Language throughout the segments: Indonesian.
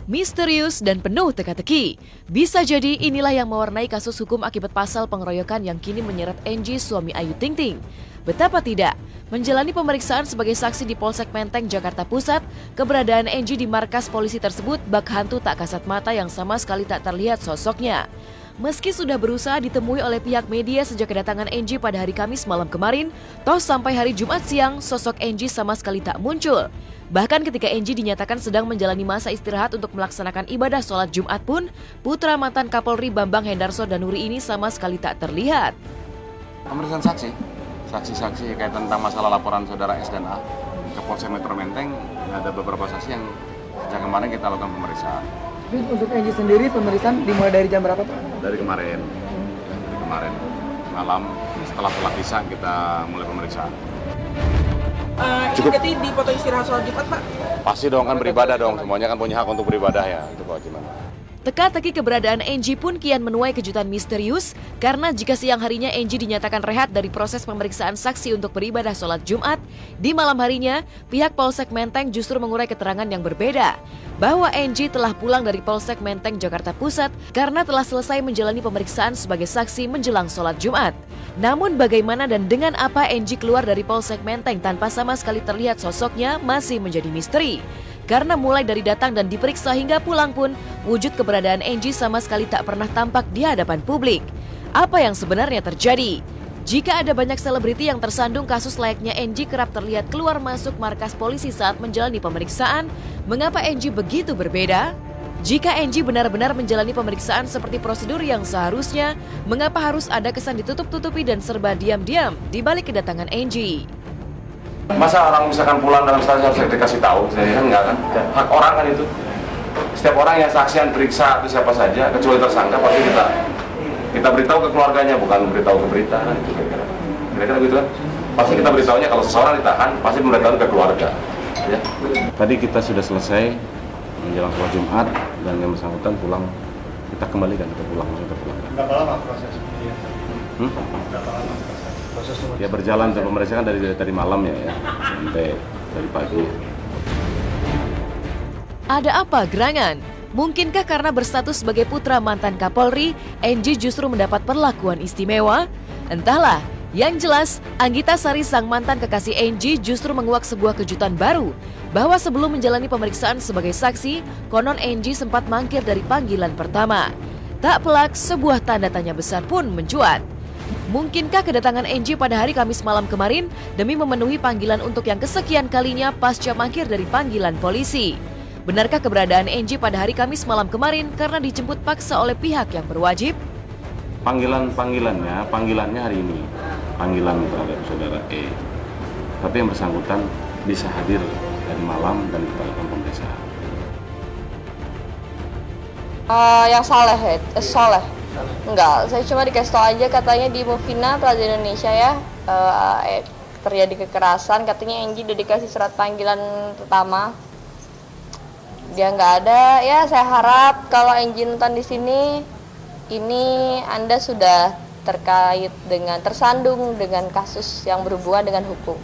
Misterius dan penuh teka-teki. Bisa jadi inilah yang mewarnai kasus hukum akibat pasal pengeroyokan yang kini menyeret Enji, suami Ayu Ting Ting. Betapa tidak, menjalani pemeriksaan sebagai saksi di Polsek Menteng, Jakarta Pusat, keberadaan Enji di markas polisi tersebut bak hantu tak kasat mata yang sama sekali tak terlihat sosoknya. Meski sudah berusaha ditemui oleh pihak media sejak kedatangan Enji pada hari Kamis malam kemarin, toh sampai hari Jumat siang sosok Enji sama sekali tak muncul. Bahkan ketika Enji dinyatakan sedang menjalani masa istirahat untuk melaksanakan ibadah sholat Jumat pun, putra mantan Kapolri Bambang Hendarso Danuri ini sama sekali tak terlihat. Pemeriksaan saksi kayak tentang masalah laporan saudara S dan A ke Polsek Metro Menteng, ada beberapa saksi yang sejak kemarin kita lakukan pemeriksaan. Tapi untuk Enji sendiri pemeriksaan dimulai dari jam berapa, Pak? Dari kemarin malam setelah sholat isya kita mulai pemeriksaan. Cukup. Berarti di foto istirahat sholat Jumat, Pak? Pasti dong, kan beribadah dong, semuanya kan punya hak untuk beribadah ya, itu kewajiban. Teka-teki keberadaan Enji pun kian menuai kejutan misterius karena jika siang harinya Enji dinyatakan rehat dari proses pemeriksaan saksi untuk beribadah sholat Jumat, di malam harinya pihak Polsek Menteng justru mengurai keterangan yang berbeda bahwa Enji telah pulang dari Polsek Menteng, Jakarta Pusat karena telah selesai menjalani pemeriksaan sebagai saksi menjelang sholat Jumat. Namun bagaimana dan dengan apa Enji keluar dari Polsek Menteng tanpa sama sekali terlihat sosoknya masih menjadi misteri. Karena mulai dari datang dan diperiksa hingga pulang pun, wujud keberadaan Enji sama sekali tak pernah tampak di hadapan publik. Apa yang sebenarnya terjadi? Jika ada banyak selebriti yang tersandung kasus layaknya Enji kerap terlihat keluar masuk markas polisi saat menjalani pemeriksaan, mengapa Enji begitu berbeda? Jika Enji benar-benar menjalani pemeriksaan seperti prosedur yang seharusnya, mengapa harus ada kesan ditutup-tutupi dan serba diam-diam di balik kedatangan Enji? Masa orang misalkan pulang dalam status harus dikasih tahu, saya kan enggak kan? Hak orang kan itu. Setiap orang yang saksian periksa itu siapa saja, kecuali tersangka pasti kita beritahu ke keluarganya, bukan beritahu ke berita kan itu kira-kira gitu kan. Pasti kita beritahunya kalau seseorang ditahan, pasti memberitahu ke keluarga. Ya. Tadi kita sudah selesai menjelang sholat Jumat dan yang bersangkutan pulang, kita kembalikan, kita pulang. Berapa lama proses ini? Berapa lama proses? Ya berjalan untuk pemeriksaan dari malam ya sampai dari pagi. Ada apa gerangan? Mungkinkah karena berstatus sebagai putra mantan Kapolri, Enji justru mendapat perlakuan istimewa? Entahlah, yang jelas Anggita Sari sang mantan kekasih Enji justru menguak sebuah kejutan baru bahwa sebelum menjalani pemeriksaan sebagai saksi, konon Enji sempat mangkir dari panggilan pertama. Tak pelak, sebuah tanda tanya besar pun mencuat. Mungkinkah kedatangan Enji pada hari Kamis malam kemarin demi memenuhi panggilan untuk yang kesekian kalinya pasca mangkir dari panggilan polisi? Benarkah keberadaan Enji pada hari Kamis malam kemarin karena dijemput paksa oleh pihak yang berwajib? Panggilannya hari ini, panggilan terhadap saudara E. Tapi yang bersangkutan bisa hadir dari malam dan kita lakukan pemeriksaan. Yang Saleh. Enggak, saya cuma dikasih tau aja katanya di Movina Plaza Indonesia ya terjadi kekerasan, katanya Enji udah dikasih surat panggilan pertama. Dia nggak ada, ya saya harap kalau Enji nonton di sini, ini Anda sudah tersandung dengan kasus yang berhubungan dengan hukum.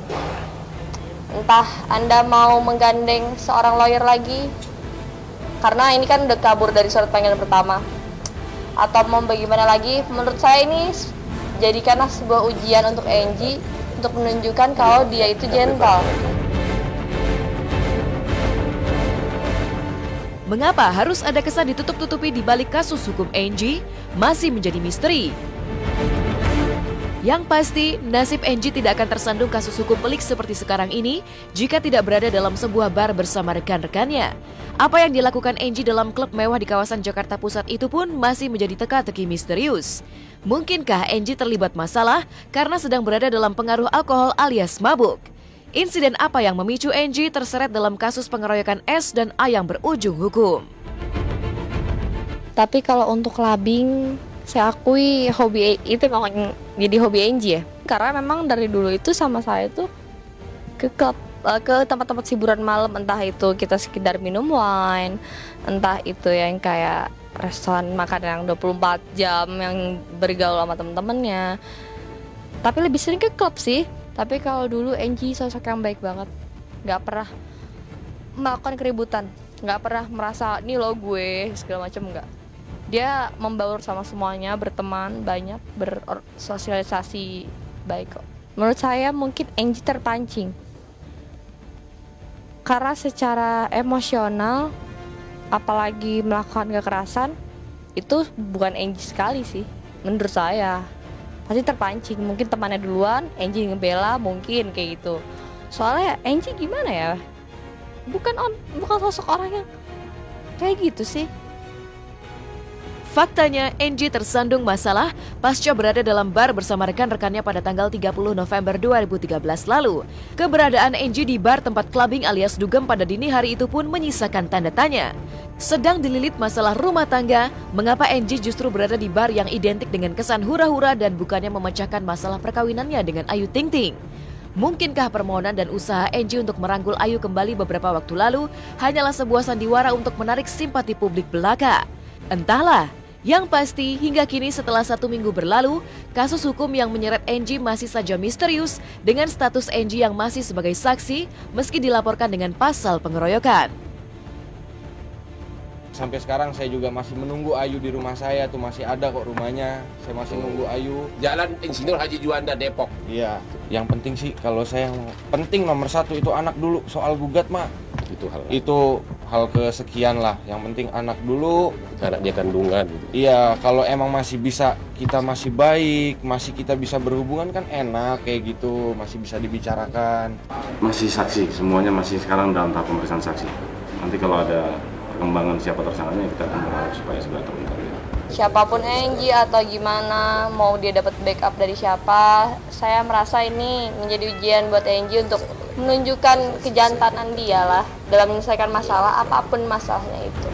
Entah Anda mau menggandeng seorang lawyer lagi, karena ini kan udah kabur dari surat panggilan pertama. Atau mau bagaimana lagi, menurut saya ini jadikanlah sebuah ujian untuk Enji untuk menunjukkan kalau dia itu gentle. Mengapa harus ada kesan ditutup-tutupi di balik kasus hukum Enji? Masih menjadi misteri. Yang pasti, nasib Enji tidak akan tersandung kasus hukum pelik seperti sekarang ini jika tidak berada dalam sebuah bar bersama rekan-rekannya. Apa yang dilakukan Enji dalam klub mewah di kawasan Jakarta Pusat itu pun masih menjadi teka-teki misterius. Mungkinkah Enji terlibat masalah karena sedang berada dalam pengaruh alkohol alias mabuk? Insiden apa yang memicu Enji terseret dalam kasus pengeroyokan S dan A yang berujung hukum? Tapi kalau untuk clubbing, saya akui hobi itu memang jadi hobi Enji ya. Karena memang dari dulu itu sama saya tuh ke klub, ke tempat-tempat hiburan malam, entah itu kita sekedar minum wine, entah itu yang kayak restoran makan yang 24 jam yang bergaul sama temen-temennya. Tapi lebih sering ke klub sih. Tapi kalau dulu Enji sosok yang baik banget, nggak pernah melakukan keributan, nggak pernah merasa nih lo gue segala macam, nggak. Dia membaur sama semuanya, berteman banyak, bersosialisasi baik kok. Menurut saya mungkin Angie terpancing karena secara emosional, apalagi melakukan kekerasan, itu bukan Angie sekali sih menurut saya. Pasti terpancing, mungkin temannya duluan, Angie ngebela, mungkin kayak gitu. Soalnya Angie gimana ya, bukan sosok orang yang kayak gitu sih. Faktanya, Angie tersandung masalah pasca berada dalam bar bersama rekan-rekannya pada tanggal 30 November 2013 lalu. Keberadaan Angie di bar tempat clubbing alias dugem pada dini hari itu pun menyisakan tanda tanya. Sedang dililit masalah rumah tangga, mengapa Angie justru berada di bar yang identik dengan kesan hura-hura dan bukannya memecahkan masalah perkawinannya dengan Ayu Ting Ting? Mungkinkah permohonan dan usaha Angie untuk merangkul Ayu kembali beberapa waktu lalu hanyalah sebuah sandiwara untuk menarik simpati publik belaka? Entahlah. Yang pasti, hingga kini setelah 1 minggu berlalu, kasus hukum yang menyeret Angie masih saja misterius dengan status Angie yang masih sebagai saksi meski dilaporkan dengan pasal pengeroyokan. Sampai sekarang saya juga masih menunggu Ayu di rumah saya, tuh masih ada kok rumahnya. Saya masih nunggu Ayu. Jalan Insinyur Haji Juanda, Depok. Iya, yang penting sih kalau saya penting nomor 1 itu anak dulu. Soal gugat mah itu hal kesekian lah. Yang penting anak dulu. Anak dia kandungan. Gitu. Iya, kalau emang masih bisa, kita masih baik, masih kita bisa berhubungan kan enak kayak gitu, masih bisa dibicarakan. Masih saksi, semuanya masih sekarang dalam tahap pemeriksaan saksi. Nanti kalau ada perkembangan siapa tersangkanya, kita akan berharap supaya segera terungkap. Siapapun Angie atau gimana, mau dia dapat backup dari siapa, saya merasa ini menjadi ujian buat Angie untuk menunjukkan kejantanan dia lah dalam menyelesaikan masalah apapun masalahnya itu.